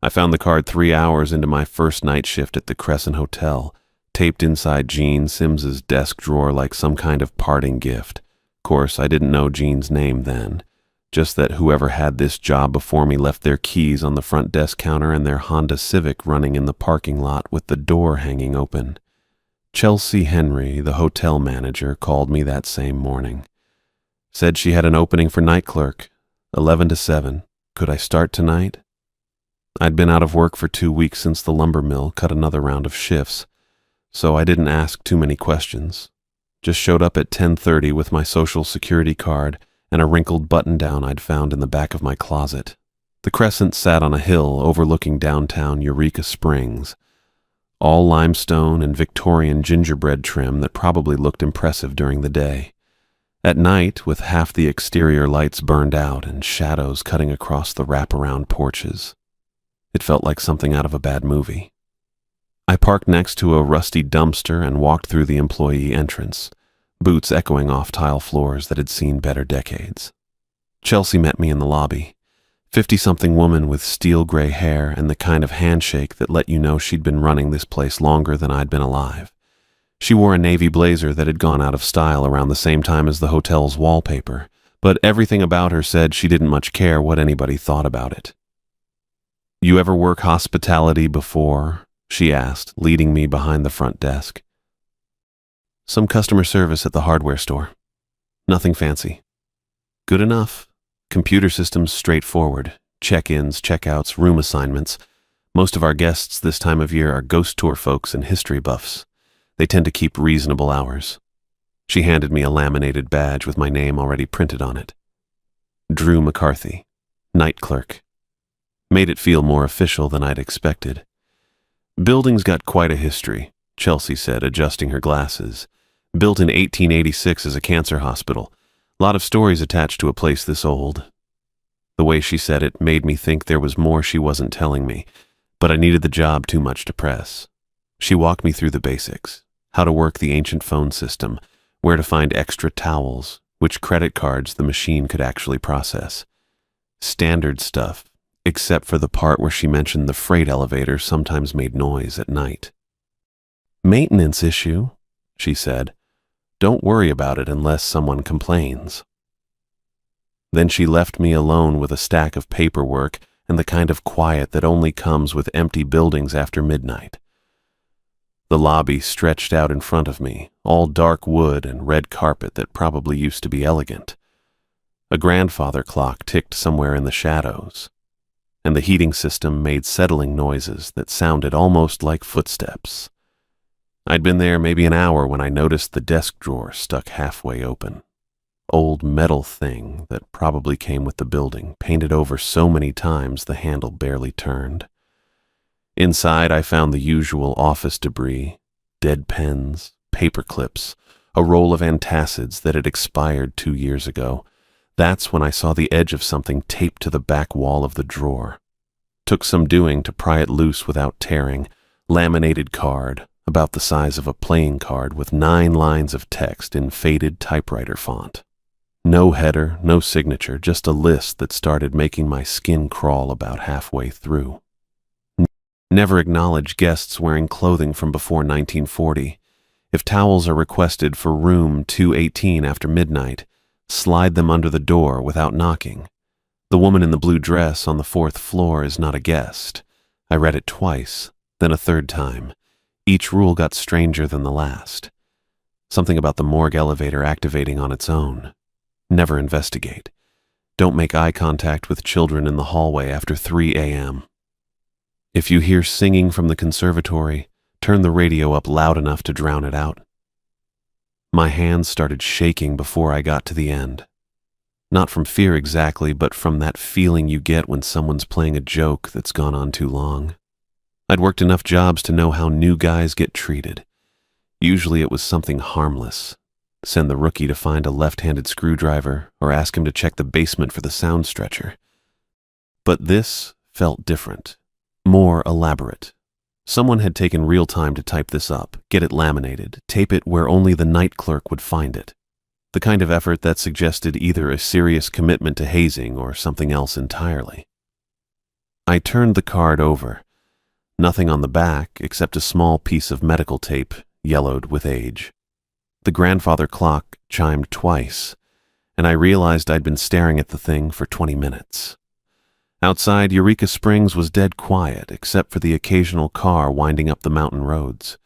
I found the card 3 hours into my first night shift at the Crescent Hotel, taped inside Gene Sims's desk drawer like some kind of parting gift. Of course, I didn't know Gene's name then, just that whoever had this job before me left their keys on the front desk counter and their Honda Civic running in the parking lot with the door hanging open. Chelsea Henry, the hotel manager, called me that same morning. Said she had an opening for night clerk, 11 to 7. Could I start tonight? I'd been out of work for 2 weeks since the lumber mill cut another round of shifts, so I didn't ask too many questions. Just showed up at 10:30 with my social security card and a wrinkled button-down I'd found in the back of my closet. The Crescent sat on a hill overlooking downtown Eureka Springs, all limestone and Victorian gingerbread trim that probably looked impressive during the day. At night, with half the exterior lights burned out and shadows cutting across the wraparound porches, it felt like something out of a bad movie. I parked next to a rusty dumpster and walked through the employee entrance, boots echoing off tile floors that had seen better decades. Chelsea met me in the lobby, 50-something woman with steel gray hair and the kind of handshake that let you know she'd been running this place longer than I'd been alive. She wore a navy blazer that had gone out of style around the same time as the hotel's wallpaper, but everything about her said she didn't much care what anybody thought about it. "You ever work hospitality before?" she asked, leading me behind the front desk. "Some customer service at the hardware store. Nothing fancy." "Good enough. Computer systems straightforward. Check-ins, check-outs, room assignments. Most of our guests this time of year are ghost tour folks and history buffs. They tend to keep reasonable hours." She handed me a laminated badge with my name already printed on it. Drew McCarthy, night clerk. Made it feel more official than I'd expected. "Building's got quite a history," Chelsea said, adjusting her glasses. "Built in 1886 as a cancer hospital. Lot of stories attached to a place this old." The way she said it made me think there was more she wasn't telling me, but I needed the job too much to press. She walked me through the basics, how to work the ancient phone system, where to find extra towels, which credit cards the machine could actually process. Standard stuff, except for the part where she mentioned the freight elevator sometimes made noise at night. "Maintenance issue," she said. "Don't worry about it unless someone complains." Then she left me alone with a stack of paperwork and the kind of quiet that only comes with empty buildings after midnight. The lobby stretched out in front of me, all dark wood and red carpet that probably used to be elegant. A grandfather clock ticked somewhere in the shadows, and the heating system made settling noises that sounded almost like footsteps. I'd been there maybe an hour when I noticed the desk drawer stuck halfway open. Old metal thing that probably came with the building, painted over so many times the handle barely turned. Inside I found the usual office debris, dead pens, paper clips, a roll of antacids that had expired 2 years ago. That's when I saw the edge of something taped to the back wall of the drawer. Took some doing to pry it loose without tearing. Laminated card, about the size of a playing card with 9 lines of text in faded typewriter font. No header, no signature, just a list that started making my skin crawl about halfway through. Never acknowledge guests wearing clothing from before 1940. If towels are requested for room 218 after midnight, slide them under the door without knocking. The woman in the blue dress on the 4th floor is not a guest. I read it twice, then a 3rd time. Each rule got stranger than the last. Something about the morgue elevator activating on its own. Never investigate. Don't make eye contact with children in the hallway after 3 a.m. If you hear singing from the conservatory, turn the radio up loud enough to drown it out. My hands started shaking before I got to the end. Not from fear exactly, but from that feeling you get when someone's playing a joke that's gone on too long. I'd worked enough jobs to know how new guys get treated. Usually it was something harmless. Send the rookie to find a left-handed screwdriver or ask him to check the basement for the sound stretcher. But this felt different, more elaborate. Someone had taken real time to type this up, get it laminated, tape it where only the night clerk would find it. The kind of effort that suggested either a serious commitment to hazing or something else entirely. I turned the card over. Nothing on the back except a small piece of medical tape, yellowed with age. The grandfather clock chimed twice, and I realized I'd been staring at the thing for 20 minutes. Outside, Eureka Springs was dead quiet except for the occasional car winding up the mountain roads.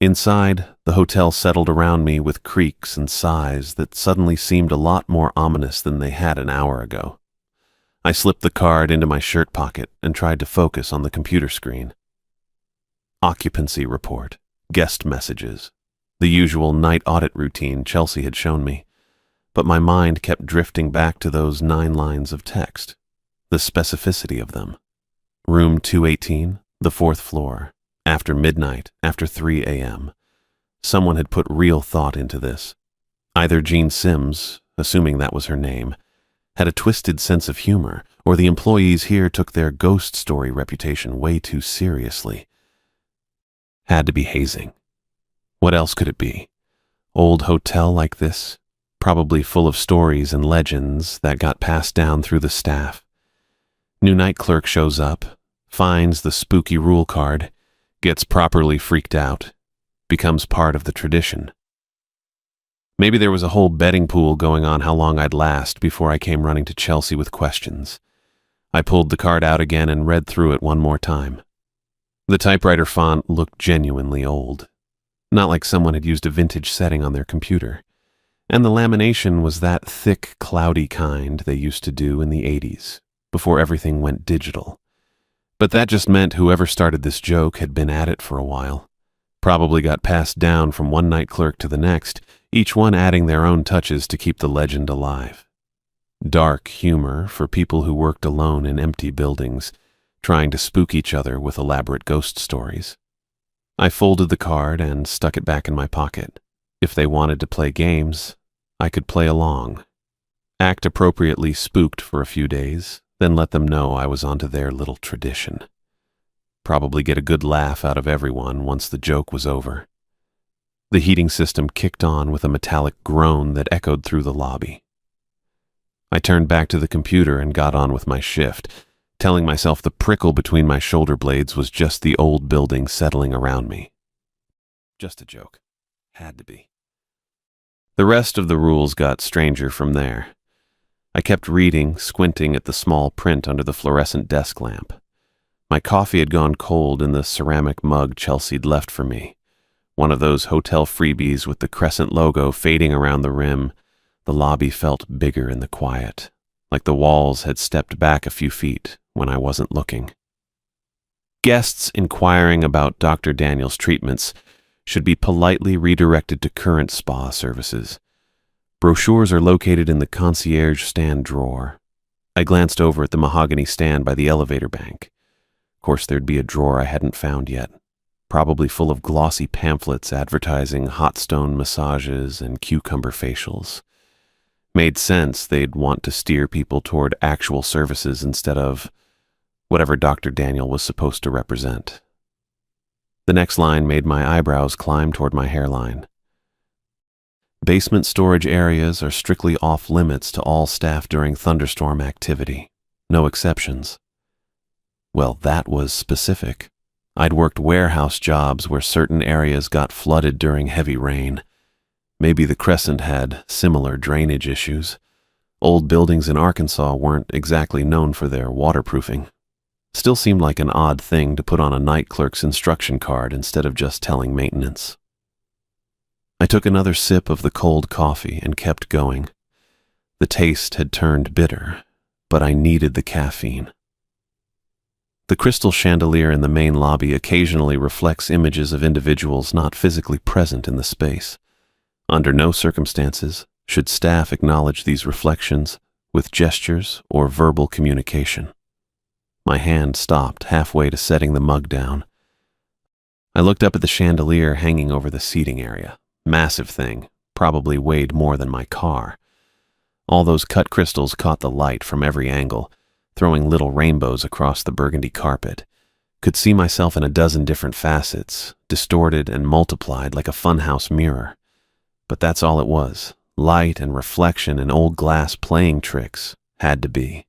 Inside, the hotel settled around me with creaks and sighs that suddenly seemed a lot more ominous than they had an hour ago. I slipped the card into my shirt pocket and tried to focus on the computer screen. Occupancy report, guest messages, the usual night audit routine Chelsea had shown me, but my mind kept drifting back to those 9 lines of text, the specificity of them. Room 218, the 4th floor, after midnight, after 3 a.m. Someone had put real thought into this. Either Jean Sims, assuming that was her name, had a twisted sense of humor, or the employees here took their ghost story reputation way too seriously. Had to be hazing. What else could it be? Old hotel like this, probably full of stories and legends that got passed down through the staff. New night clerk shows up, finds the spooky rule card, gets properly freaked out, becomes part of the tradition. Maybe there was a whole betting pool going on how long I'd last before I came running to Chelsea with questions. I pulled the card out again and read through it one more time. The typewriter font looked genuinely old, not like someone had used a vintage setting on their computer. And the lamination was that thick, cloudy kind they used to do in the 80s, before everything went digital. But that just meant whoever started this joke had been at it for a while. Probably got passed down from one night clerk to the next, each one adding their own touches to keep the legend alive. Dark humor for people who worked alone in empty buildings, trying to spook each other with elaborate ghost stories. I folded the card and stuck it back in my pocket. If they wanted to play games, I could play along. Act appropriately spooked for a few days, then let them know I was onto their little tradition. Probably get a good laugh out of everyone once the joke was over. The heating system kicked on with a metallic groan that echoed through the lobby. I turned back to the computer and got on with my shift, telling myself the prickle between my shoulder blades was just the old building settling around me. Just a joke. Had to be. The rest of the rules got stranger from there. I kept reading, squinting at the small print under the fluorescent desk lamp. My coffee had gone cold in the ceramic mug Chelsea'd left for me. One of those hotel freebies with the Crescent logo fading around the rim. The lobby felt bigger in the quiet, like the walls had stepped back a few feet when I wasn't looking. Guests inquiring about Dr. Daniel's treatments should be politely redirected to current spa services. Brochures are located in the concierge stand drawer. I glanced over at the mahogany stand by the elevator bank. Of course, there'd be a drawer I hadn't found yet, probably full of glossy pamphlets advertising hot stone massages and cucumber facials. Made sense they'd want to steer people toward actual services instead of whatever Dr. Daniel was supposed to represent. The next line made my eyebrows climb toward my hairline. Basement storage areas are strictly off limits to all staff during thunderstorm activity. No exceptions. Well, that was specific. I'd worked warehouse jobs where certain areas got flooded during heavy rain. Maybe the Crescent had similar drainage issues. Old buildings in Arkansas weren't exactly known for their waterproofing. Still seemed like an odd thing to put on a night clerk's instruction card instead of just telling maintenance. I took another sip of the cold coffee and kept going. The taste had turned bitter, but I needed the caffeine. The crystal chandelier in the main lobby occasionally reflects images of individuals not physically present in the space. Under no circumstances should staff acknowledge these reflections with gestures or verbal communication. My hand stopped halfway to setting the mug down. I looked up at the chandelier hanging over the seating area. Massive thing, probably weighed more than my car. All those cut crystals caught the light from every angle, throwing little rainbows across the burgundy carpet. Could see myself in a dozen different facets, distorted and multiplied like a funhouse mirror. But that's all it was. Light and reflection and old glass playing tricks. Had to be.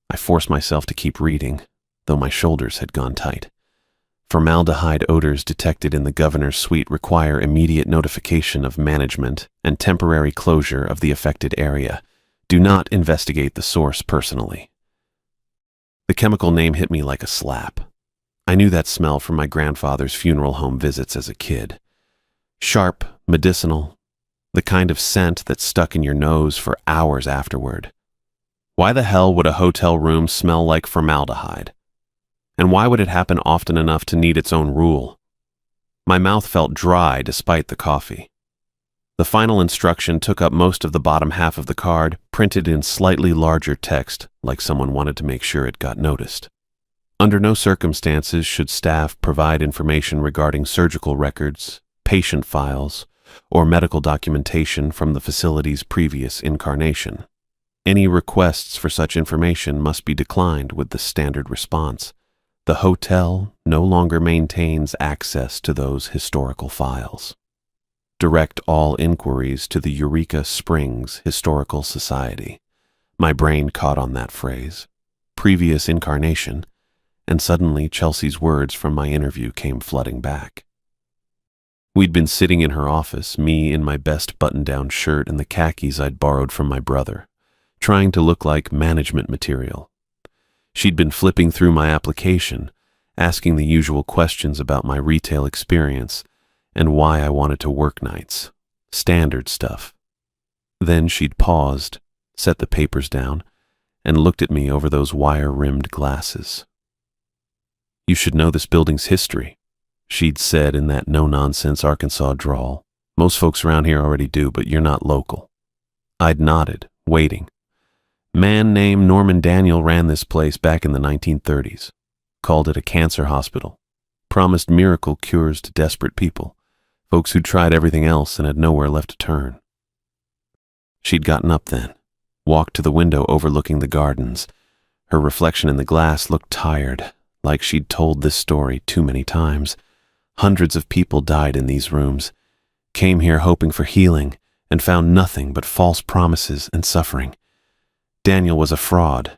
I forced myself to keep reading, though my shoulders had gone tight. Formaldehyde odors detected in the governor's suite require immediate notification of management and temporary closure of the affected area. Do not investigate the source personally. The chemical name hit me like a slap. I knew that smell from my grandfather's funeral home visits as a kid. Sharp, medicinal, the kind of scent that stuck in your nose for hours afterward. Why the hell would a hotel room smell like formaldehyde? And why would it happen often enough to need its own rule? My mouth felt dry despite the coffee. The final instruction took up most of the bottom half of the card, printed in slightly larger text, like someone wanted to make sure it got noticed. Under no circumstances should staff provide information regarding surgical records, patient files, or medical documentation from the facility's previous incarnation. Any requests for such information must be declined with the standard response: the hotel no longer maintains access to those historical files. Direct all inquiries to the Eureka Springs Historical Society. My brain caught on that phrase. Previous incarnation, and suddenly Chelsea's words from my interview came flooding back. We'd been sitting in her office, me in my best button-down shirt and the khakis I'd borrowed from my brother, trying to look like management material. She'd been flipping through my application, asking the usual questions about my retail experience and why I wanted to work nights. Standard stuff. Then she'd paused, set the papers down, and looked at me over those wire-rimmed glasses. "You should know this building's history," she'd said in that no-nonsense Arkansas drawl. "Most folks around here already do, but you're not local." I'd nodded, waiting. Man named Norman Daniel ran this place back in the 1930s. Called it a cancer hospital. Promised miracle cures to desperate people, folks who'd tried everything else and had nowhere left to turn. She'd gotten up then, walked to the window overlooking the gardens. Her reflection in the glass looked tired, like she'd told this story too many times. Hundreds of people died in these rooms, came here hoping for healing, and found nothing but false promises and suffering. Daniel was a fraud.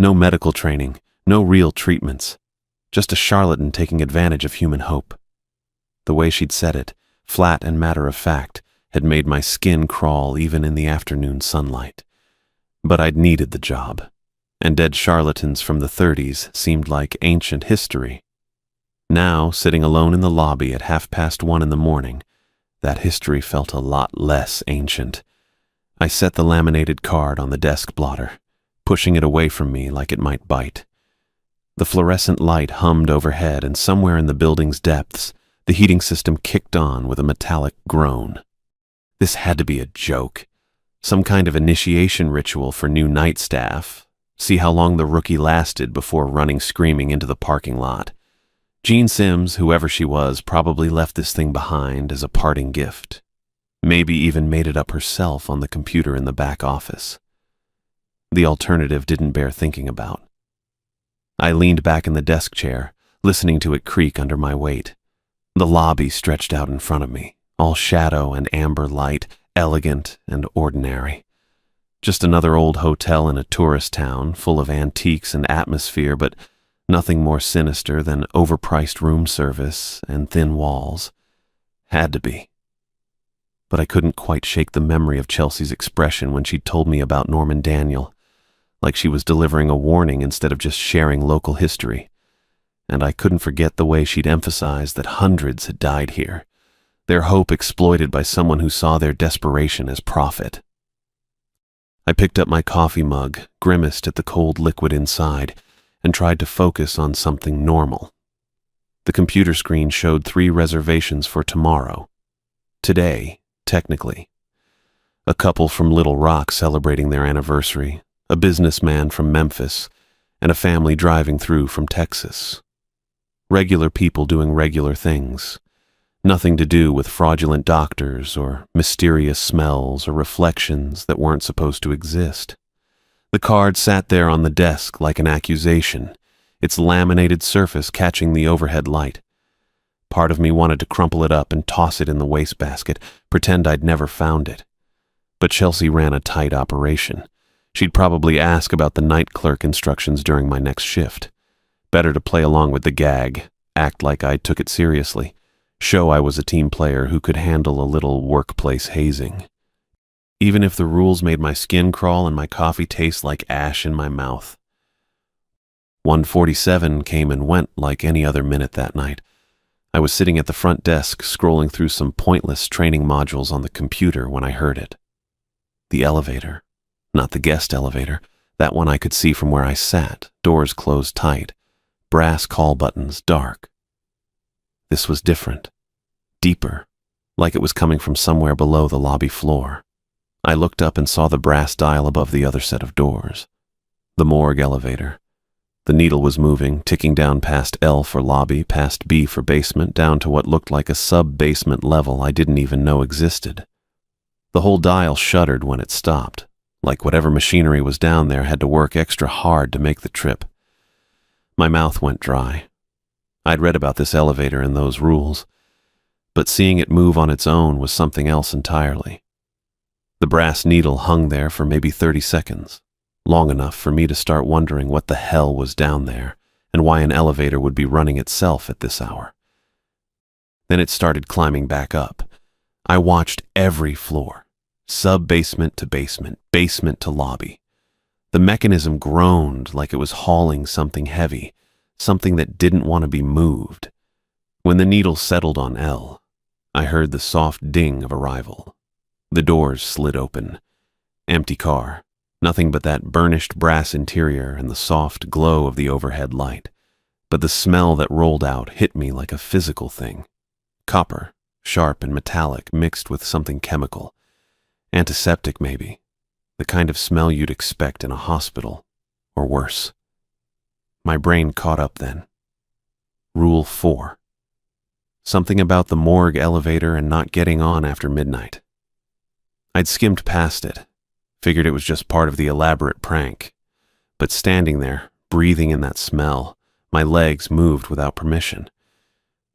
No medical training, no real treatments. Just a charlatan taking advantage of human hope. The way she'd said it, flat and matter-of-fact, had made my skin crawl even in the afternoon sunlight. But I'd needed the job, and dead charlatans from the 30s seemed like ancient history. Now, sitting alone in the lobby at 1:30 in the morning, that history felt a lot less ancient. I set the laminated card on the desk blotter, pushing it away from me like it might bite. The fluorescent light hummed overhead, and somewhere in the building's depths, the heating system kicked on with a metallic groan. This had to be a joke. Some kind of initiation ritual for new night staff. See how long the rookie lasted before running screaming into the parking lot. Jean Sims, whoever she was, probably left this thing behind as a parting gift. Maybe even made it up herself on the computer in the back office. The alternative didn't bear thinking about. I leaned back in the desk chair, listening to it creak under my weight. The lobby stretched out in front of me, all shadow and amber light, elegant and ordinary. Just another old hotel in a tourist town, full of antiques and atmosphere, but nothing more sinister than overpriced room service and thin walls. Had to be. But I couldn't quite shake the memory of Chelsea's expression when she told me about Norman Daniel, like she was delivering a warning instead of just sharing local history. And I couldn't forget the way she'd emphasized that hundreds had died here, their hope exploited by someone who saw their desperation as profit. I picked up my coffee mug, grimaced at the cold liquid inside, and tried to focus on something normal. The computer screen showed 3 reservations for tomorrow. Today, technically. A couple from Little Rock celebrating their anniversary, a businessman from Memphis, and a family driving through from Texas. Regular people doing regular things. Nothing to do with fraudulent doctors or mysterious smells or reflections that weren't supposed to exist. The card sat there on the desk like an accusation, its laminated surface catching the overhead light. Part of me wanted to crumple it up and toss it in the wastebasket, pretend I'd never found it. But Chelsea ran a tight operation. She'd probably ask about the night clerk instructions during my next shift. Better to play along with the gag, act like I took it seriously, show I was a team player who could handle a little workplace hazing. Even if the rules made my skin crawl and my coffee taste like ash in my mouth. 1:47 came and went like any other minute that night. I was sitting at the front desk scrolling through some pointless training modules on the computer when I heard it. The elevator. Not the guest elevator. That one I could see from where I sat, doors closed tight, brass call buttons dark. This was different, deeper, like it was coming from somewhere below the lobby floor. I looked up and saw the brass dial above the other set of doors. The morgue elevator. The needle was moving, ticking down past L for lobby, past B for basement, down to what looked like a sub-basement level I didn't even know existed. The whole dial shuddered when it stopped, like whatever machinery was down there had to work extra hard to make the trip. My mouth went dry. I'd read about this elevator and those rules, but seeing it move on its own was something else entirely. The brass needle hung there for maybe 30 seconds. Long enough for me to start wondering what the hell was down there and why an elevator would be running itself at this hour. Then it started climbing back up. I watched every floor, sub-basement to basement, basement to lobby. The mechanism groaned like it was hauling something heavy, something that didn't want to be moved. When the needle settled on L, I heard the soft ding of arrival. The doors slid open. Empty car. Nothing but that burnished brass interior and the soft glow of the overhead light. But the smell that rolled out hit me like a physical thing. Copper, sharp and metallic, mixed with something chemical. Antiseptic, maybe. The kind of smell you'd expect in a hospital, or worse. My brain caught up then. Rule 4. Something about the morgue elevator and not getting on after midnight. I'd skimmed past it. Figured it was just part of the elaborate prank. But standing there, breathing in that smell, my legs moved without permission.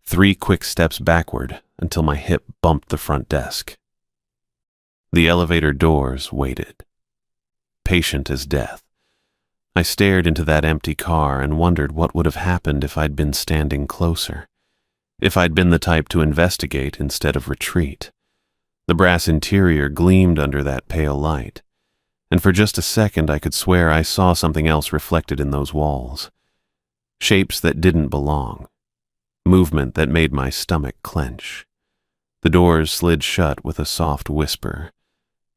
3 quick steps backward until my hip bumped the front desk. The elevator doors waited. Patient as death. I stared into that empty car and wondered what would have happened if I'd been standing closer. If I'd been the type to investigate instead of retreat. The brass interior gleamed under that pale light. And for just a second I could swear I saw something else reflected in those walls. Shapes that didn't belong. Movement that made my stomach clench. The doors slid shut with a soft whisper,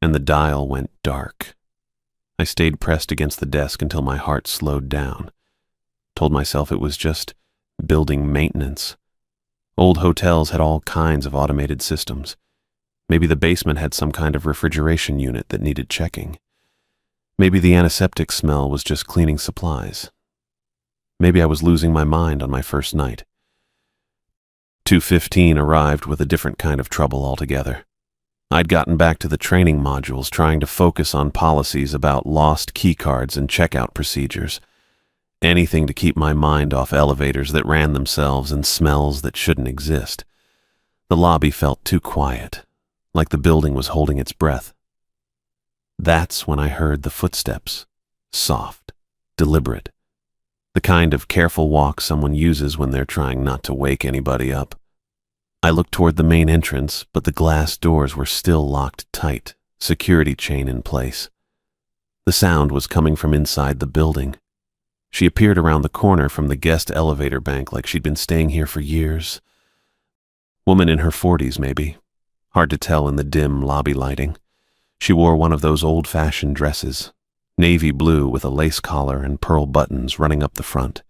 and the dial went dark. I stayed pressed against the desk until my heart slowed down. Told myself it was just building maintenance. Old hotels had all kinds of automated systems. Maybe the basement had some kind of refrigeration unit that needed checking. Maybe the antiseptic smell was just cleaning supplies. Maybe I was losing my mind on my first night. 2:15 arrived with a different kind of trouble altogether. I'd gotten back to the training modules trying to focus on policies about lost keycards and checkout procedures. Anything to keep my mind off elevators that ran themselves and smells that shouldn't exist. The lobby felt too quiet, like the building was holding its breath. That's when I heard the footsteps, soft, deliberate, the kind of careful walk someone uses when they're trying not to wake anybody up. I looked toward the main entrance, but the glass doors were still locked tight, security chain in place. The sound was coming from inside the building. She appeared around the corner from the guest elevator bank like she'd been staying here for years. Woman in her 40s, maybe. Hard to tell in the dim lobby lighting. She wore one of those old-fashioned dresses, navy blue with a lace collar and pearl buttons running up the front.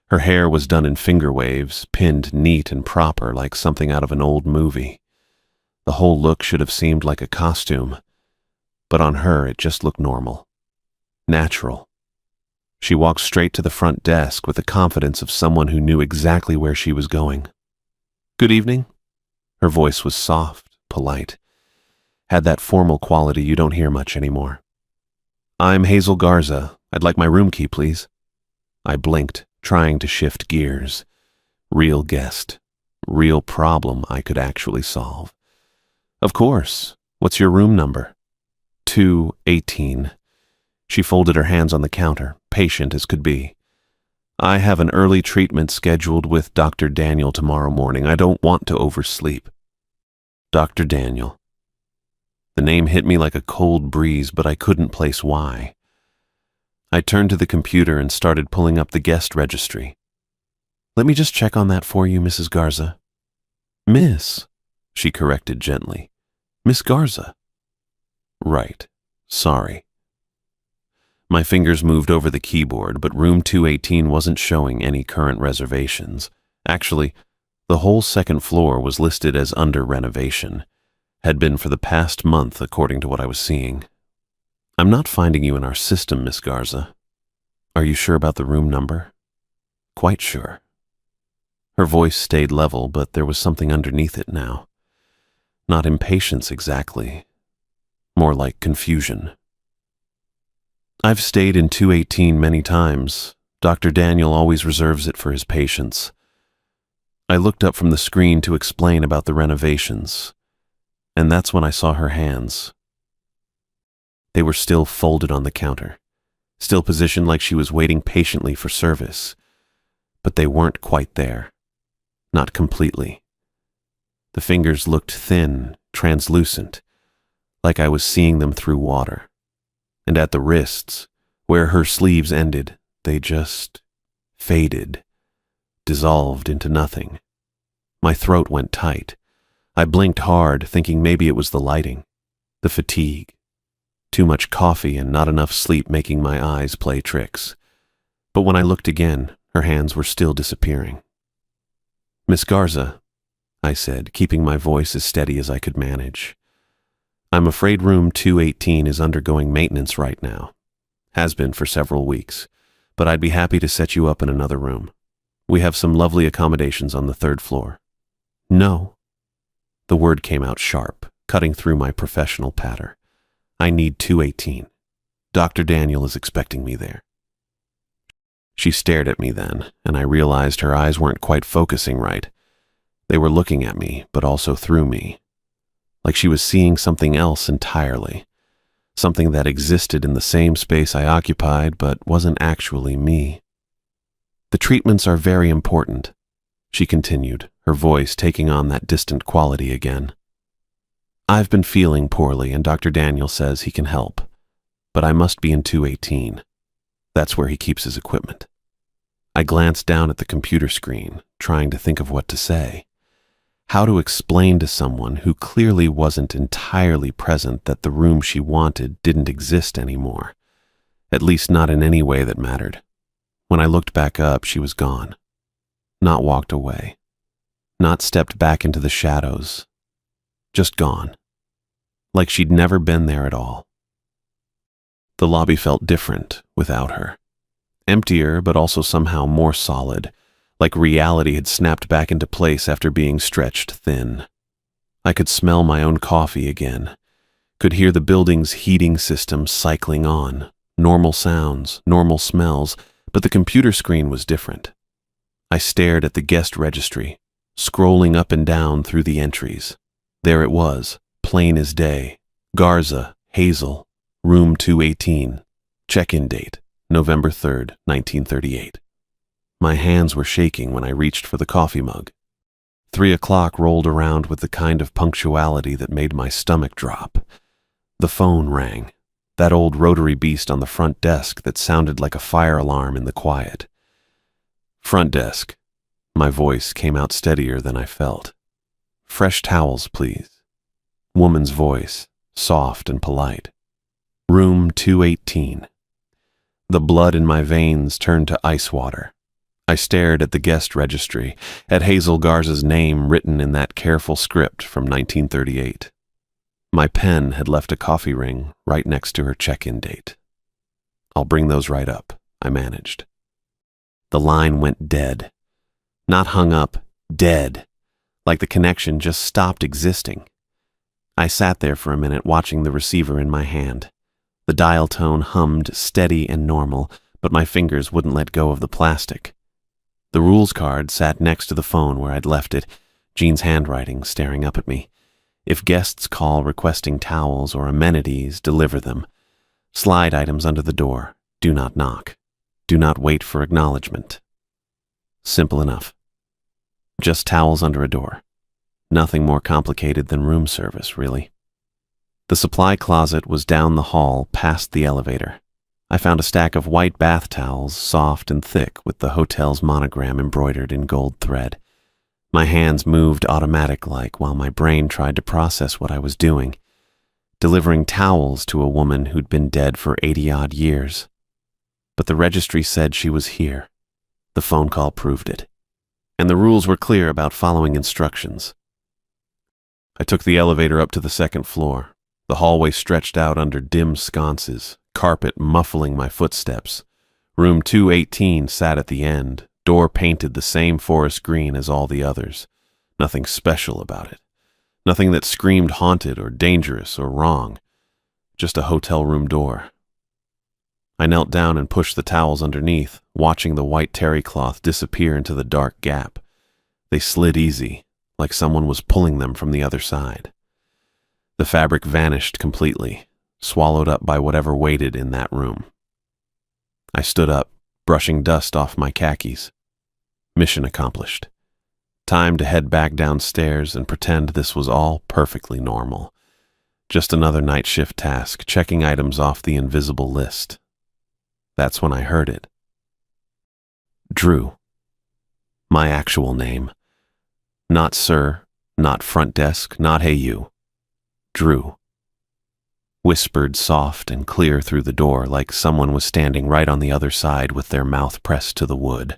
Her hair was done in finger waves, pinned neat and proper like something out of an old movie. The whole look should have seemed like a costume, but on her it just looked normal. Natural. She walked straight to the front desk with the confidence of someone who knew exactly where she was going. "Good evening." Her voice was soft, polite. Had that formal quality you don't hear much anymore. "I'm Hazel Garza. I'd like my room key, please." I blinked, trying to shift gears. Real guest. Real problem I could actually solve. "Of course. What's your room number?" 218. She folded her hands on the counter, patient as could be. I have an early treatment scheduled with Dr. Daniel tomorrow morning. I don't want to oversleep. Dr. Daniel. The name hit me like a cold breeze, but I couldn't place why. I turned to the computer and started pulling up the guest registry. Let me just check on that for you, Mrs. Garza. Miss, she corrected gently. Miss Garza. Right. Sorry. My fingers moved over the keyboard, but room 218 wasn't showing any current reservations. Actually, the whole second floor was listed as under renovation. Had been for the past month, according to what I was seeing. I'm not finding you in our system, Miss Garza. Are you sure about the room number? Quite sure. Her voice stayed level, but there was something underneath it now. Not impatience exactly. More like confusion. I've stayed in 218 many times. Dr. Daniel always reserves it for his patients. I looked up from the screen to explain about the renovations, and that's when I saw her hands. They were still folded on the counter, still positioned like she was waiting patiently for service, but they weren't quite there. Not completely. The fingers looked thin, translucent, like I was seeing them through water. And at the wrists, where her sleeves ended, they just faded, dissolved into nothing. My throat went tight. I blinked hard, thinking maybe it was the lighting, the fatigue. Too much coffee and not enough sleep making my eyes play tricks. But when I looked again, her hands were still disappearing. Miss Garza, I said, keeping my voice as steady as I could manage. I'm afraid room 218 is undergoing maintenance right now. Has been for several weeks, but I'd be happy to set you up in another room. We have some lovely accommodations on the third floor. No. The word came out sharp, cutting through my professional patter. I need 218. Dr. Daniel is expecting me there. She stared at me then, and I realized her eyes weren't quite focusing right. They were looking at me, but also through me. Like she was seeing something else entirely. Something that existed in the same space I occupied, but wasn't actually me. The treatments are very important, she continued, her voice taking on that distant quality again. I've been feeling poorly, and Dr. Daniel says he can help, but I must be in 218. That's where he keeps his equipment. I glanced down at the computer screen, trying to think of what to say. How to explain to someone who clearly wasn't entirely present that the room she wanted didn't exist anymore, at least not in any way that mattered. When I looked back up, she was gone. Not walked away. Not stepped back into the shadows. Just gone. Like she'd never been there at all. The lobby felt different without her. Emptier, but also somehow more solid, like reality had snapped back into place after being stretched thin. I could smell my own coffee again, could hear the building's heating system cycling on, normal sounds, normal smells, but the computer screen was different. I stared at the guest registry, scrolling up and down through the entries. There it was, plain as day. Garza, Hazel, room 218, check-in date, November 3rd, 1938. My hands were shaking when I reached for the coffee mug. 3 o'clock rolled around with the kind of punctuality that made my stomach drop. The phone rang, that old rotary beast on the front desk that sounded like a fire alarm in the quiet. Front desk. My voice came out steadier than I felt. Fresh towels, please. Woman's voice, soft and polite. Room 218. The blood in my veins turned to ice water. I stared at the guest registry, at Hazel Garza's name written in that careful script from 1938. My pen had left a coffee ring right next to her check-in date. I'll bring those right up, I managed. The line went dead. Not hung up, dead. Like the connection just stopped existing. I sat there for a minute watching the receiver in my hand. The dial tone hummed steady and normal, but my fingers wouldn't let go of the plastic. The rules card sat next to the phone where I'd left it, Jean's handwriting staring up at me. If guests call requesting towels or amenities, deliver them. Slide items under the door. Do not knock. Do not wait for acknowledgement. Simple enough. Just towels under a door. Nothing more complicated than room service, really. The supply closet was down the hall past the elevator. I found a stack of white bath towels, soft and thick, with the hotel's monogram embroidered in gold thread. My hands moved automatic-like while my brain tried to process what I was doing, delivering towels to a woman who'd been dead for 80-odd years. But the registry said she was here. The phone call proved it. And the rules were clear about following instructions. I took the elevator up to the second floor. The hallway stretched out under dim sconces, carpet muffling my footsteps. Room 218 sat at the end, door painted the same forest green as all the others. Nothing special about it. Nothing that screamed haunted or dangerous or wrong. Just a hotel room door. I knelt down and pushed the towels underneath, watching the white terry cloth disappear into the dark gap. They slid easy, like someone was pulling them from the other side. The fabric vanished completely, swallowed up by whatever waited in that room. I stood up, brushing dust off my khakis. Mission accomplished. Time to head back downstairs and pretend this was all perfectly normal. Just another night shift task, checking items off the invisible list. That's when I heard it. Drew. My actual name. Not sir, not front desk, not hey you. Drew. Whispered soft and clear through the door like someone was standing right on the other side with their mouth pressed to the wood.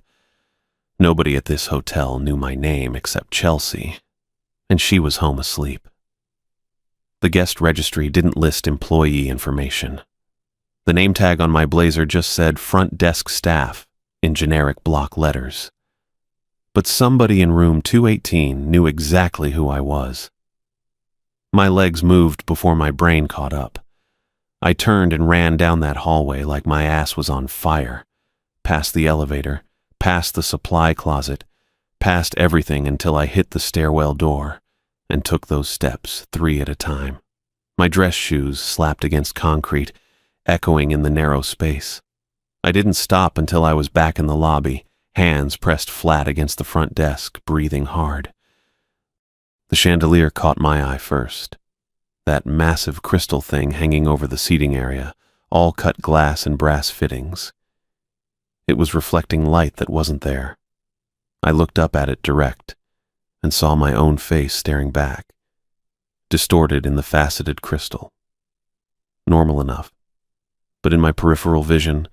Nobody at this hotel knew my name except Chelsea, and she was home asleep. The guest registry didn't list employee information. The name tag on my blazer just said front desk staff in generic block letters. But somebody in room 218 knew exactly who I was. My legs moved before my brain caught up. I turned and ran down that hallway like my ass was on fire, past the elevator, past the supply closet, past everything until I hit the stairwell door and took those steps 3 at a time. My dress shoes slapped against concrete, echoing in the narrow space. I didn't stop until I was back in the lobby, hands pressed flat against the front desk, breathing hard. The chandelier caught my eye first. That massive crystal thing hanging over the seating area, all cut glass and brass fittings. It was reflecting light that wasn't there. I looked up at it direct and saw my own face staring back, distorted in the faceted crystal. Normal enough. But in my peripheral vision,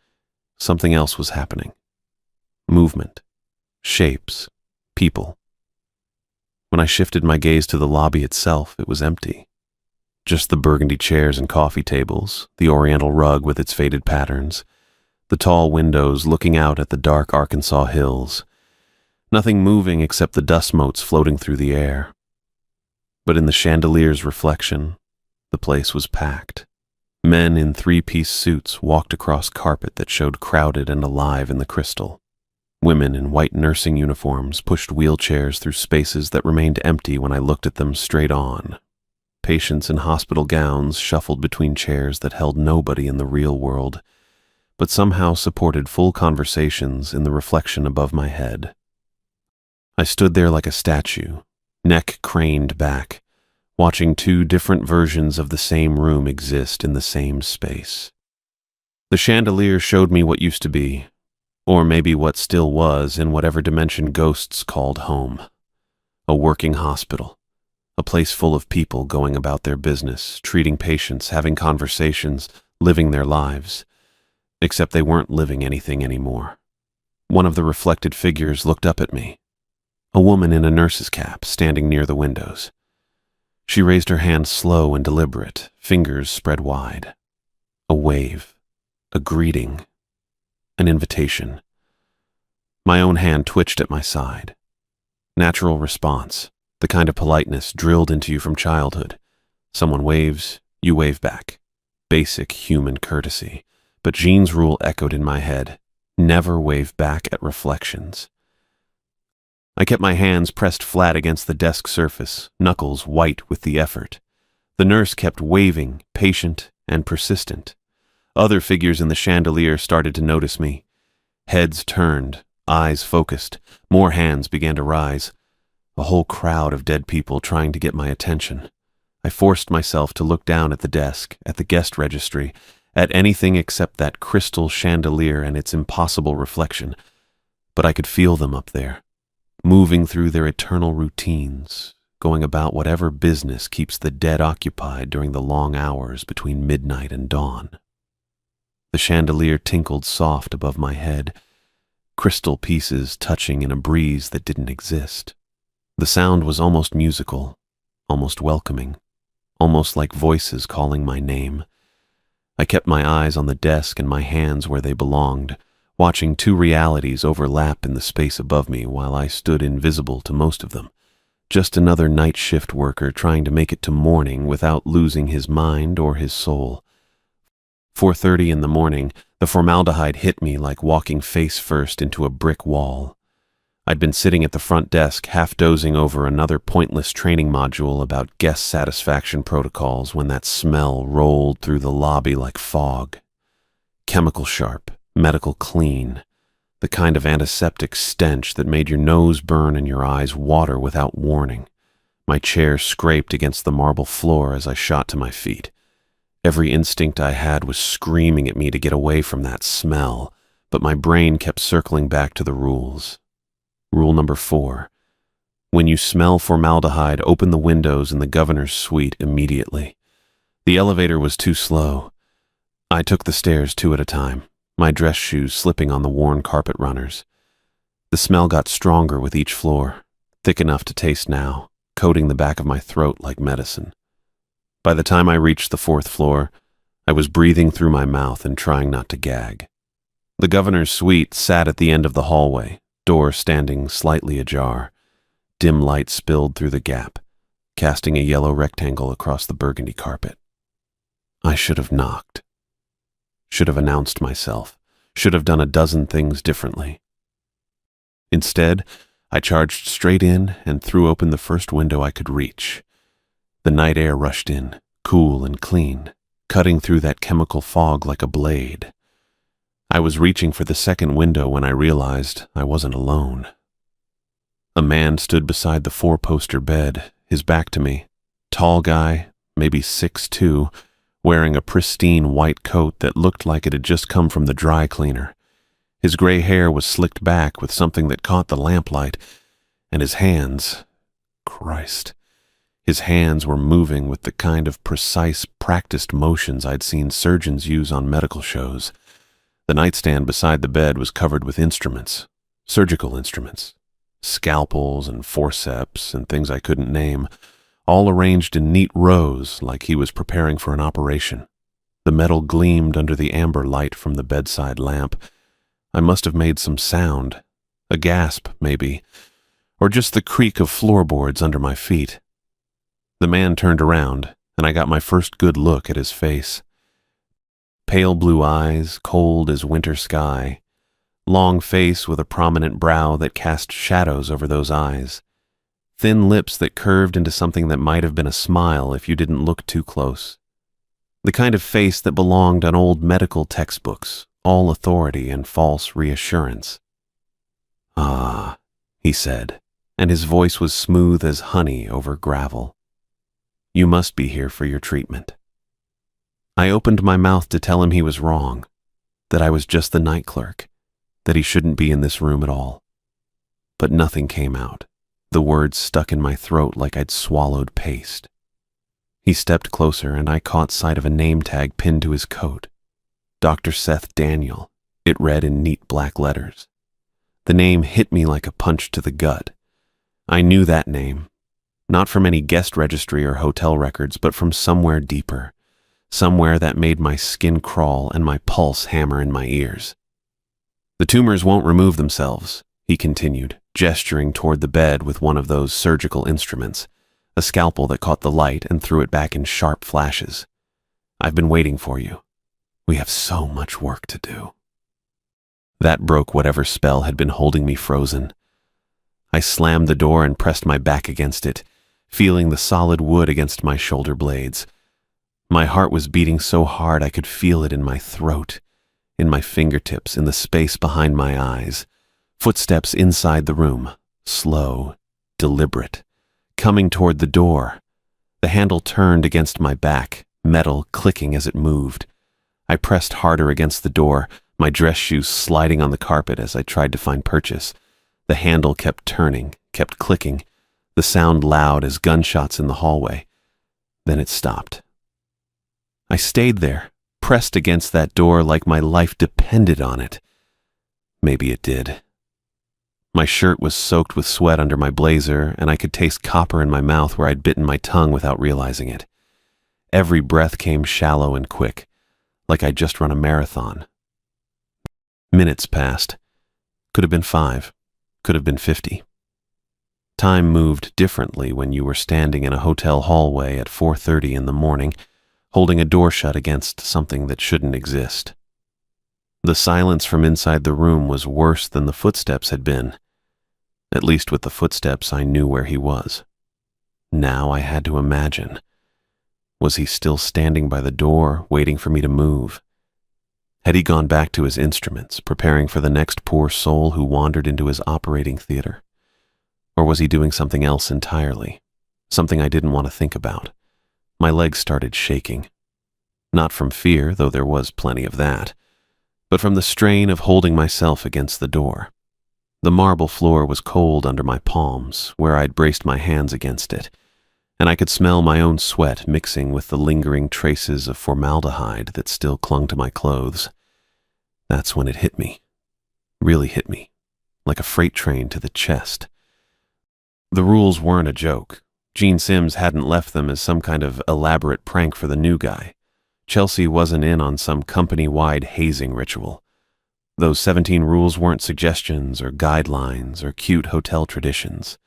something else was happening. Movement, shapes, people. When I shifted my gaze to the lobby itself, it was empty. Just the burgundy chairs and coffee tables, the oriental rug with its faded patterns, the tall windows looking out at the dark Arkansas hills. Nothing moving except the dust motes floating through the air. But in the chandelier's reflection, the place was packed. Men in 3-piece suits walked across carpet that showed crowded and alive in the crystal. Women in white nursing uniforms pushed wheelchairs through spaces that remained empty when I looked at them straight on. Patients in hospital gowns shuffled between chairs that held nobody in the real world, but somehow supported full conversations in the reflection above my head. I stood there like a statue, neck craned back, watching 2 different versions of the same room exist in the same space. The chandelier showed me what used to be, or maybe what still was in whatever dimension ghosts called home. A working hospital, a place full of people going about their business, treating patients, having conversations, living their lives. Except they weren't living anything anymore. One of the reflected figures looked up at me. A woman in a nurse's cap standing near the windows. She raised her hand slow and deliberate, fingers spread wide. A wave, a greeting, an invitation. My own hand twitched at my side. Natural response, the kind of politeness drilled into you from childhood. Someone waves, you wave back. Basic human courtesy. But Jean's rule echoed in my head. Never wave back at reflections. I kept my hands pressed flat against the desk surface, knuckles white with the effort. The nurse kept waving, patient and persistent. Other figures in the chandelier started to notice me. Heads turned, Eyes focused, more hands began to rise. A whole crowd of dead people trying to get my attention. I forced myself to look down at the desk, at the guest registry, at anything except that crystal chandelier and its impossible reflection. But I could feel them up there, moving through their eternal routines, going about whatever business keeps the dead occupied during the long hours between midnight and dawn. The chandelier tinkled soft above my head, crystal pieces touching in a breeze that didn't exist. The sound was almost musical, almost welcoming, almost like voices calling my name. I kept my eyes on the desk and my hands where they belonged, watching two realities overlap in the space above me while I stood invisible to most of them. Just another night shift worker trying to make it to morning without losing his mind or his soul. 4:30 in the morning, the formaldehyde hit me like walking face first into a brick wall. I'd been sitting at the front desk, half dozing over another pointless training module about guest satisfaction protocols when that smell rolled through the lobby like fog. Chemical sharp, medical clean, the kind of antiseptic stench that made your nose burn and your eyes water without warning. My chair scraped against the marble floor as I shot to my feet. Every instinct I had was screaming at me to get away from that smell, but my brain kept circling back to the rules. Rule number 4. When you smell formaldehyde, open the windows in the governor's suite immediately. The elevator was too slow. I took the stairs 2 at a time, my dress shoes slipping on the worn carpet runners. The smell got stronger with each floor, thick enough to taste now, coating the back of my throat like medicine. By the time I reached the 4th floor, I was breathing through my mouth and trying not to gag. The governor's suite sat at the end of the hallway, door standing slightly ajar. Dim light spilled through the gap, casting a yellow rectangle across the burgundy carpet. I should have knocked. Should have announced myself. Should have done a dozen things differently. Instead, I charged straight in and threw open the first window I could reach. The night air rushed in, cool and clean, cutting through that chemical fog like a blade. I was reaching for the second window when I realized I wasn't alone. A man stood beside the 4-poster bed, his back to me. Tall guy, maybe 6'2", wearing a pristine white coat that looked like it had just come from the dry cleaner. His gray hair was slicked back with something that caught the lamplight, and his hands, Christ, his hands were moving with the kind of precise, practiced motions I'd seen surgeons use on medical shows. The nightstand beside the bed was covered with instruments, surgical instruments, scalpels and forceps and things I couldn't name, all arranged in neat rows like he was preparing for an operation. The metal gleamed under the amber light from the bedside lamp. I must have made some sound, a gasp maybe, or just the creak of floorboards under my feet. The man turned around, and I got my first good look at his face. Pale blue eyes, cold as winter sky. Long face with a prominent brow that cast shadows over those eyes. Thin lips that curved into something that might have been a smile if you didn't look too close. The kind of face that belonged on old medical textbooks, all authority and false reassurance. "Ah," he said, and his voice was smooth as honey over gravel. "You must be here for your treatment." I opened my mouth to tell him he was wrong, that I was just the night clerk, that he shouldn't be in this room at all. But nothing came out. The words stuck in my throat like I'd swallowed paste. He stepped closer and I caught sight of a name tag pinned to his coat. Dr. Seth Daniel, it read in neat black letters. The name hit me like a punch to the gut. I knew that name, not from any guest registry or hotel records, but from somewhere deeper. Somewhere that made my skin crawl and my pulse hammer in my ears. "The tumors won't remove themselves," he continued, gesturing toward the bed with one of those surgical instruments, a scalpel that caught the light and threw it back in sharp flashes. "I've been waiting for you. We have so much work to do." That broke whatever spell had been holding me frozen. I slammed the door and pressed my back against it, feeling the solid wood against my shoulder blades. My heart was beating so hard I could feel it in my throat, in my fingertips, in the space behind my eyes. Footsteps inside the room, slow, deliberate, coming toward the door. The handle turned against my back, metal clicking as it moved. I pressed harder against the door, my dress shoes sliding on the carpet as I tried to find purchase. The handle kept turning, kept clicking, the sound loud as gunshots in the hallway. Then it stopped. I stayed there, pressed against that door like my life depended on it. Maybe it did. My shirt was soaked with sweat under my blazer, and I could taste copper in my mouth where I'd bitten my tongue without realizing it. Every breath came shallow and quick, like I'd just run a marathon. Minutes passed. Could have been 5. Could have been 50. Time moved differently when you were standing in a hotel hallway at 4:30 in the morning, holding a door shut against something that shouldn't exist. The silence from inside the room was worse than the footsteps had been. At least with the footsteps, I knew where he was. Now I had to imagine. Was he still standing by the door, waiting for me to move? Had he gone back to his instruments, preparing for the next poor soul who wandered into his operating theater? Or was he doing something else entirely? Something I didn't want to think about. My legs started shaking. Not from fear, though there was plenty of that, but from the strain of holding myself against the door. The marble floor was cold under my palms, where I'd braced my hands against it, and I could smell my own sweat mixing with the lingering traces of formaldehyde that still clung to my clothes. That's when it hit me. Really hit me, like a freight train to the chest. The rules weren't a joke. Gene Sims hadn't left them as some kind of elaborate prank for the new guy. Chelsea wasn't in on some company-wide hazing ritual. Those 17 rules weren't suggestions or guidelines or cute hotel traditions.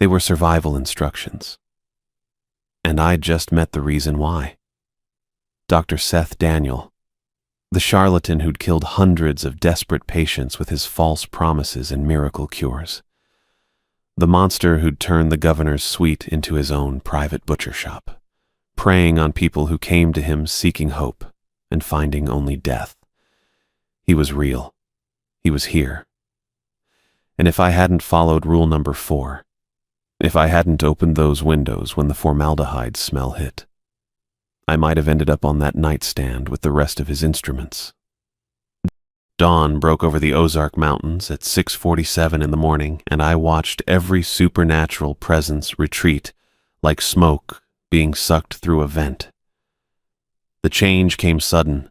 They were survival instructions. And I'd just met the reason why. Dr. Seth Daniel, the charlatan who'd killed hundreds of desperate patients with his false promises and miracle cures. The monster who'd turned the governor's suite into his own private butcher shop, preying on people who came to him seeking hope and finding only death. He was real. He was here. And if I hadn't followed rule number 4, if I hadn't opened those windows when the formaldehyde smell hit, I might have ended up on that nightstand with the rest of his instruments. Dawn broke over the Ozark Mountains at 6:47 in the morning, and I watched every supernatural presence retreat like smoke being sucked through a vent. The change came sudden.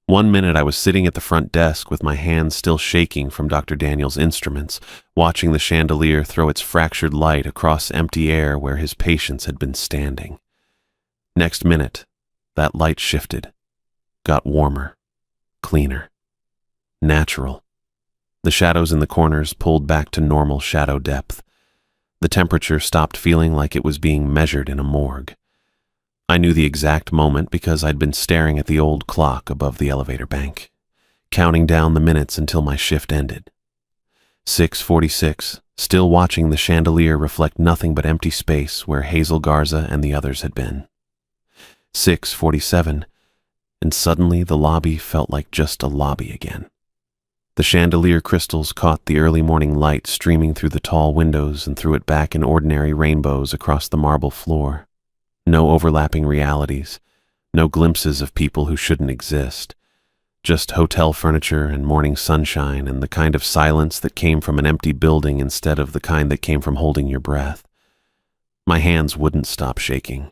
One minute I was sitting at the front desk with my hands still shaking from Dr. Daniel's instruments, watching the chandelier throw its fractured light across empty air where his patients had been standing. Next minute, that light shifted, got warmer, cleaner, natural. The shadows in the corners pulled back to normal shadow depth. The temperature stopped feeling like it was being measured in a morgue. I knew the exact moment because I'd been staring at the old clock above the elevator bank, counting down the minutes until my shift ended. 6:46, still watching the chandelier reflect nothing but empty space where Hazel Garza and the others had been. 6:47, and suddenly the lobby felt like just a lobby again. The chandelier crystals caught the early morning light streaming through the tall windows and threw it back in ordinary rainbows across the marble floor. No overlapping realities, no glimpses of people who shouldn't exist. Just hotel furniture and morning sunshine and the kind of silence that came from an empty building instead of the kind that came from holding your breath. My hands wouldn't stop shaking.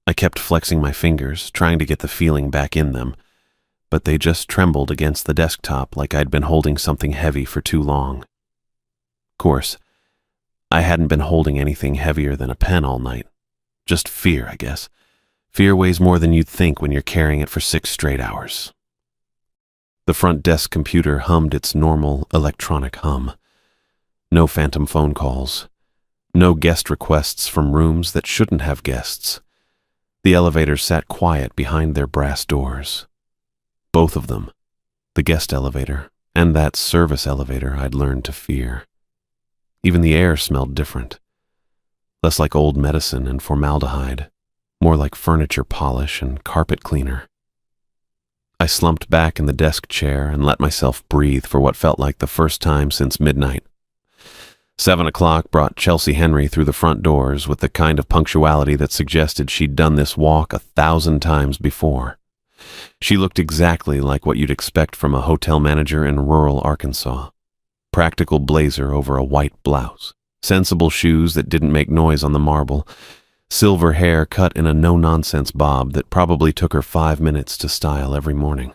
I kept flexing my fingers, trying to get the feeling back in them, but they just trembled against the desktop like I'd been holding something heavy for too long. Of course, I hadn't been holding anything heavier than a pen all night. Just fear, I guess. Fear weighs more than you'd think when you're carrying it for 6 straight hours. The front desk computer hummed its normal electronic hum. No phantom phone calls. No guest requests from rooms that shouldn't have guests. The elevators sat quiet behind their brass doors. Both of them, the guest elevator and that service elevator I'd learned to fear. Even the air smelled different. Less like old medicine and formaldehyde, more like furniture polish and carpet cleaner. I slumped back in the desk chair and let myself breathe for what felt like the first time since midnight. 7 o'clock brought Chelsea Henry through the front doors with the kind of punctuality that suggested she'd done this walk 1,000 times before. She looked exactly like what you'd expect from a hotel manager in rural Arkansas. Practical blazer over a white blouse, sensible shoes that didn't make noise on the marble, silver hair cut in a no-nonsense bob that probably took her 5 minutes to style every morning.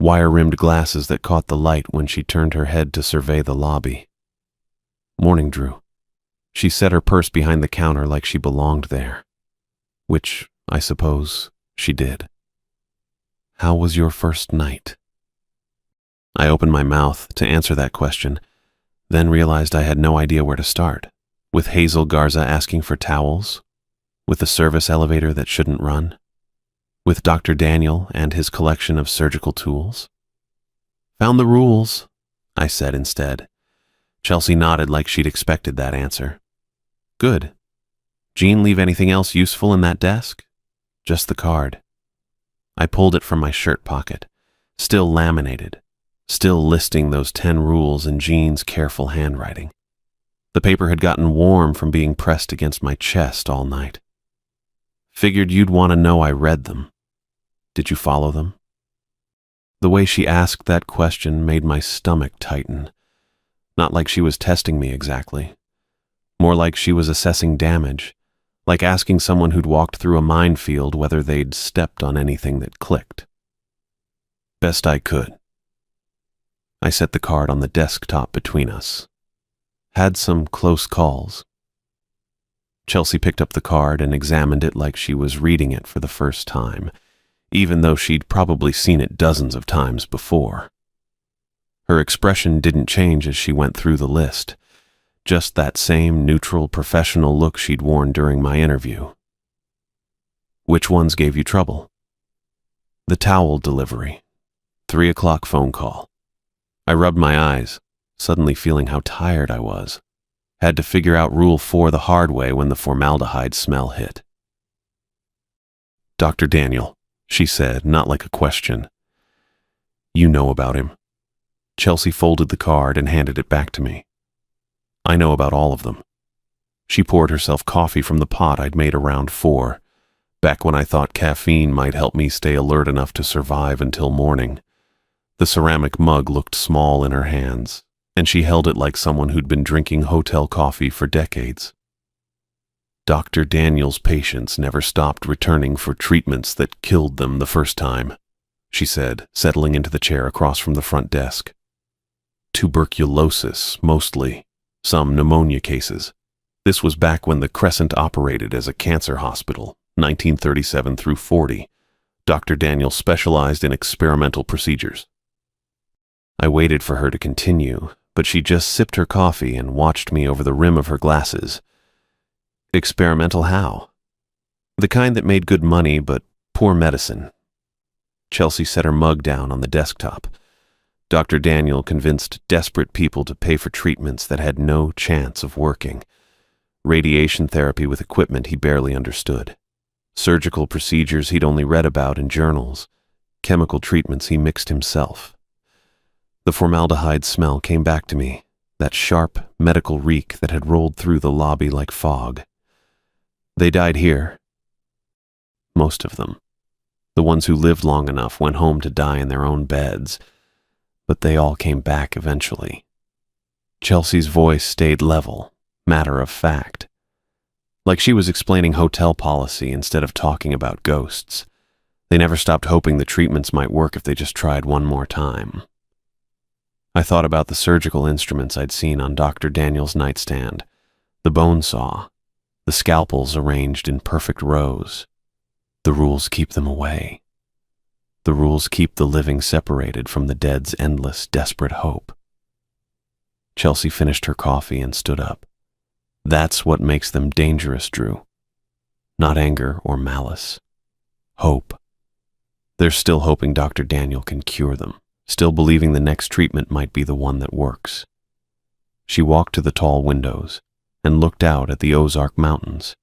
Wire-rimmed glasses that caught the light when she turned her head to survey the lobby. Morning drew. She set her purse behind the counter like she belonged there. Which, I suppose, she did. How was your first night? I opened my mouth to answer that question, then realized I had no idea where to start. With Hazel Garza asking for towels? With the service elevator that shouldn't run? With Dr. Daniel and his collection of surgical tools? Found the rules, I said instead. Chelsea nodded like she'd expected that answer. Good. Jean leave anything else useful in that desk? Just the card. I pulled it from my shirt pocket, still laminated, still listing those 10 rules in Jean's careful handwriting. The paper had gotten warm from being pressed against my chest all night. Figured you'd want to know I read them. Did you follow them? The way she asked that question made my stomach tighten. Not like she was testing me exactly. More like she was assessing damage, like asking someone who'd walked through a minefield whether they'd stepped on anything that clicked. Best I could. I set the card on the desktop between us. Had some close calls. Chelsea picked up the card and examined it like she was reading it for the first time, even though she'd probably seen it dozens of times before. Her expression didn't change as she went through the list, just that same neutral, professional look she'd worn during my interview. Which ones gave you trouble? The towel delivery. 3 o'clock phone call. I rubbed my eyes, suddenly feeling how tired I was. Had to figure out Rule 4 the hard way when the formaldehyde smell hit. Dr. Daniel, she said, not like a question. You know about him. Chelsea folded the card and handed it back to me. I know about all of them. She poured herself coffee from the pot I'd made around 4, back when I thought caffeine might help me stay alert enough to survive until morning. The ceramic mug looked small in her hands, and she held it like someone who'd been drinking hotel coffee for decades. Dr. Daniel's patients never stopped returning for treatments that killed them the first time, she said, settling into the chair across from the front desk. Tuberculosis, mostly. Some pneumonia cases. This was back when the Crescent operated as a cancer hospital, 1937 through 40. Dr. Daniel specialized in experimental procedures. I waited for her to continue, but she just sipped her coffee and watched me over the rim of her glasses. Experimental how? The kind that made good money but poor medicine. Chelsea set her mug down on the desktop. Dr. Daniel convinced desperate people to pay for treatments that had no chance of working. Radiation therapy with equipment he barely understood. Surgical procedures he'd only read about in journals. Chemical treatments he mixed himself. The formaldehyde smell came back to me, that sharp medical reek that had rolled through the lobby like fog. They died here. Most of them. The ones who lived long enough went home to die in their own beds. But they all came back eventually. Chelsea's voice stayed level, matter of fact. Like she was explaining hotel policy instead of talking about ghosts. They never stopped hoping the treatments might work if they just tried one more time. I thought about the surgical instruments I'd seen on Dr. Daniel's nightstand, the bone saw, the scalpels arranged in perfect rows. The rules keep them away. The rules keep the living separated from the dead's endless, desperate hope. Chelsea finished her coffee and stood up. That's what makes them dangerous, Drew. Not anger or malice. Hope. They're still hoping Dr. Daniel can cure them, still believing the next treatment might be the one that works. She walked to the tall windows and looked out at the Ozark Mountains,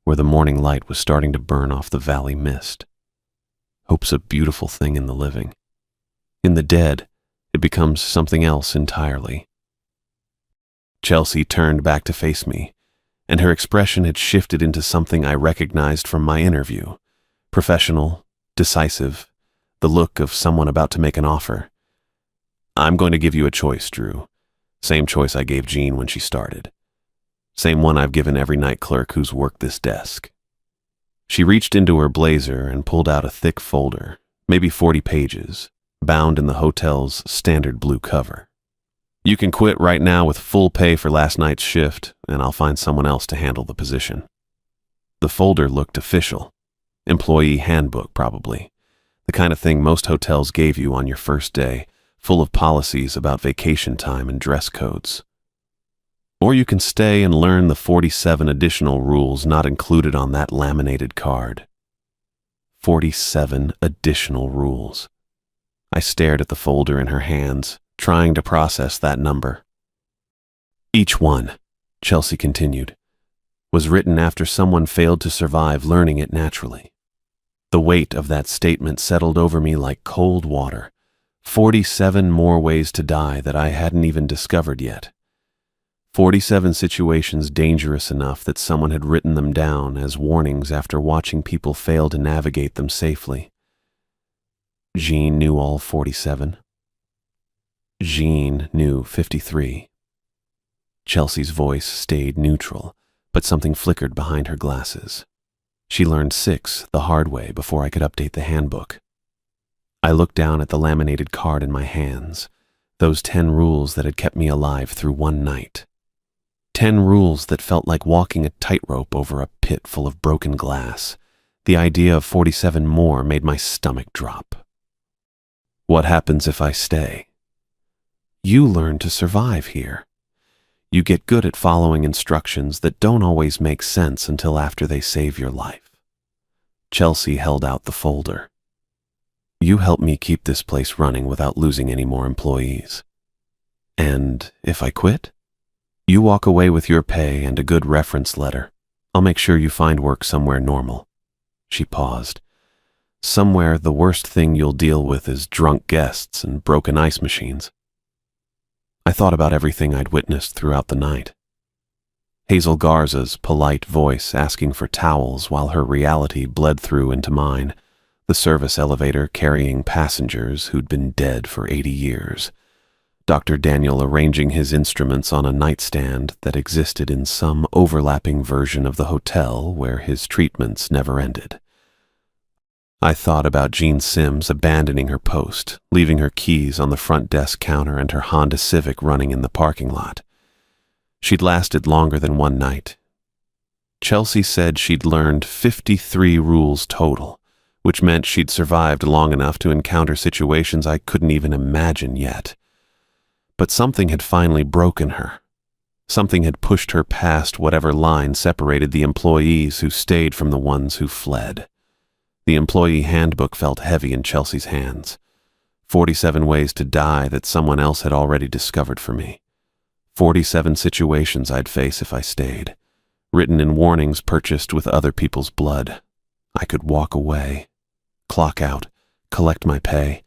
where the morning light was starting to burn off the valley mist. Hope's a beautiful thing in the living. In the dead, it becomes something else entirely. Chelsea turned back to face me, and her expression had shifted into something I recognized from my interview. Professional, decisive, the look of someone about to make an offer. I'm going to give you a choice, Drew. Same choice I gave Jean when she started. Same one I've given every night clerk who's worked this desk. She reached into her blazer and pulled out a thick folder, maybe 40 pages, bound in the hotel's standard blue cover. You can quit right now with full pay for last night's shift, and I'll find someone else to handle the position. The folder looked official. Employee handbook, probably. The kind of thing most hotels gave you on your first day, full of policies about vacation time and dress codes. Or you can stay and learn the 47 additional rules not included on that laminated card. 47 additional rules. I stared at the folder in her hands, trying to process that number. Each one, Chelsea continued, was written after someone failed to survive learning it naturally. The weight of that statement settled over me like cold water. 47 more ways to die that I hadn't even discovered yet. 47 situations dangerous enough that someone had written them down as warnings after watching people fail to navigate them safely. Jean knew all 47. Jean knew 53. Chelsea's voice stayed neutral, but something flickered behind her glasses. She learned 6 the hard way before I could update the handbook. I looked down at the laminated card in my hands, those 10 rules that had kept me alive through one night. 10 rules that felt like walking a tightrope over a pit full of broken glass. The idea of 47 more made my stomach drop. What happens if I stay? You learn to survive here. You get good at following instructions that don't always make sense until after they save your life. Chelsea held out the folder. You help me keep this place running without losing any more employees. And if I quit? You walk away with your pay and a good reference letter. I'll make sure you find work somewhere normal. She paused. Somewhere the worst thing you'll deal with is drunk guests and broken ice machines. I thought about everything I'd witnessed throughout the night. Hazel Garza's polite voice asking for towels while her reality bled through into mine. The service elevator carrying passengers who'd been dead for 80 years. Dr. Daniel arranging his instruments on a nightstand that existed in some overlapping version of the hotel where his treatments never ended. I thought about Jean Sims abandoning her post, leaving her keys on the front desk counter and her Honda Civic running in the parking lot. She'd lasted longer than one night. Chelsea said she'd learned 53 rules total, which meant she'd survived long enough to encounter situations I couldn't even imagine yet. But something had finally broken her. Something had pushed her past whatever line separated the employees who stayed from the ones who fled. The employee handbook felt heavy in Chelsea's hands. 47 ways to die that someone else had already discovered for me. 47 situations I'd face if I stayed, written in warnings purchased with other people's blood. I could walk away, clock out, collect my pay,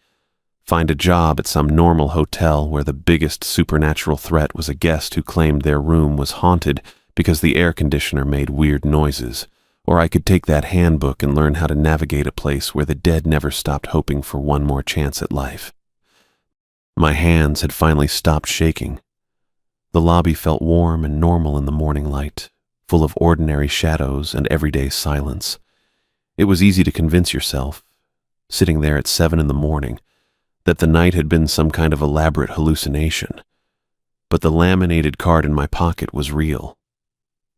find a job at some normal hotel where the biggest supernatural threat was a guest who claimed their room was haunted because the air conditioner made weird noises, or I could take that handbook and learn how to navigate a place where the dead never stopped hoping for one more chance at life. My hands had finally stopped shaking. The lobby felt warm and normal in the morning light, full of ordinary shadows and everyday silence. It was easy to convince yourself, sitting there at 7 in the morning, that the night had been some kind of elaborate hallucination. But the laminated card in my pocket was real.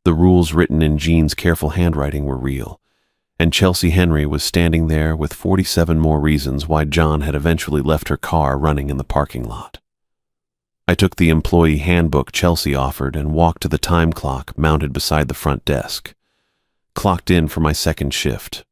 The rules written in Jean's careful handwriting were real, and Chelsea Henry was standing there with 47 more reasons why John had eventually left her car running in the parking lot. I took the employee handbook Chelsea offered and walked to the time clock mounted beside the front desk. Clocked in for my second shift,